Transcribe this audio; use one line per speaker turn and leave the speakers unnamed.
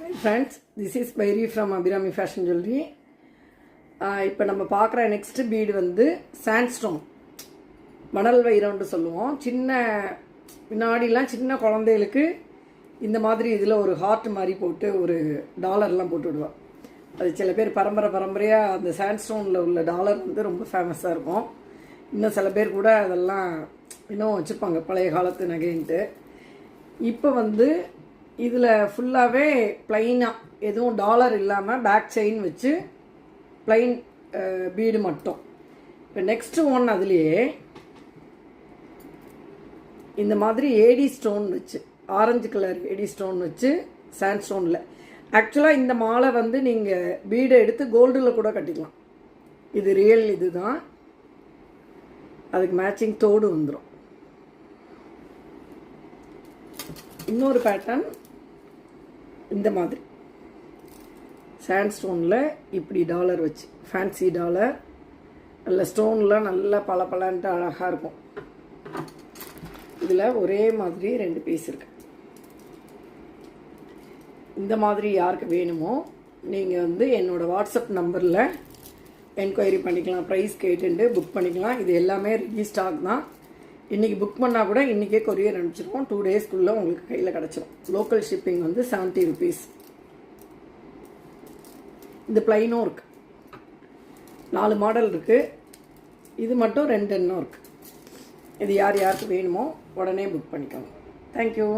Hi friends, this is Bairi from Abhirami Fashion Jewelry. இப்போ நம்ம பார்க்குற நெக்ஸ்ட் பீடு வந்து சாண்ட்ஸ்டோன் மணல் வைரம்னு சொல்லுவோம். முன்னாடிலாம் சின்ன குழந்தைகளுக்கு இந்த மாதிரி இதில் ஒரு ஹார்ட் மாதிரி போட்டு ஒரு டாலர்லாம் போட்டு விடுவோம். அது சில பேர் பரம்பரையாக அந்த சாண்ட்ஸ்டோனில் உள்ள டாலர் வந்து ரொம்ப ஃபேமஸாக இருக்கும். இன்னும் சில பேர் கூட அதெல்லாம் இன்னும் வச்சுருப்பாங்க பழைய காலத்து நகைன்ட்டு. இப்போ வந்து இதில் ஃபுல்லாகவே ப்ளைனாக எதுவும் டாலர் இல்லாமல் பேக் செயின் வச்சு ப்ளைன் பீடு மட்டும். இப்போ நெக்ஸ்ட்டு ஒன் அதுலேயே இந்த மாதிரி ஏடி ஸ்டோன் வச்சு ஆரஞ்சு கலர் ஏடி ஸ்டோன் வச்சு சாண்ட் ஸ்டோனில். ஆக்சுவலாக இந்த மாலை வந்து நீங்கள் பீடை எடுத்து கோல்டில் கூட கட்டிக்கலாம். இது ரியல் இது தான். அதுக்கு மேட்சிங் தோடு வந்துடும். இன்னொரு பேட்டர்ன் இந்த மாதிரி சாண்ட் ஸ்டோனில் இப்படி டாலர் வச்சு ஃபேன்சி டாலர் நல்ல ஸ்டோன்லாம் நல்லா பளபளன்ட்டு அழகாக இருக்கும். இதில் ஒரே மாதிரி 2 பீஸ் இருக்கு. இந்த மாதிரி யாருக்கு வேணுமோ நீங்கள் வந்து என்னோடய வாட்ஸ்அப் நம்பரில் என்கொயரி பண்ணிக்கலாம். ப்ரைஸ் கேட்டுட்டு புக் பண்ணிக்கலாம். இது எல்லாமே ரெடி ஸ்டாக் தான். இன்றைக்கி புக் பண்ணால் கூட இன்றைக்கே கொரியர் அனுப்பிச்சிருவோம். 2 டேஸ்க்குள்ளே உங்களுக்கு கையில் கிடச்சிரும். லோக்கல் ஷிப்பிங் வந்து 70 ருபீஸ். இந்த ப்ளைனும் இருக்குது. 4 மாடல் இருக்குது. இது மட்டும் 2 இன்னும் இருக்குது. இது யாருக்கு வேணுமோ உடனே புக் பண்ணிக்கோங்க. தேங்க்யூ.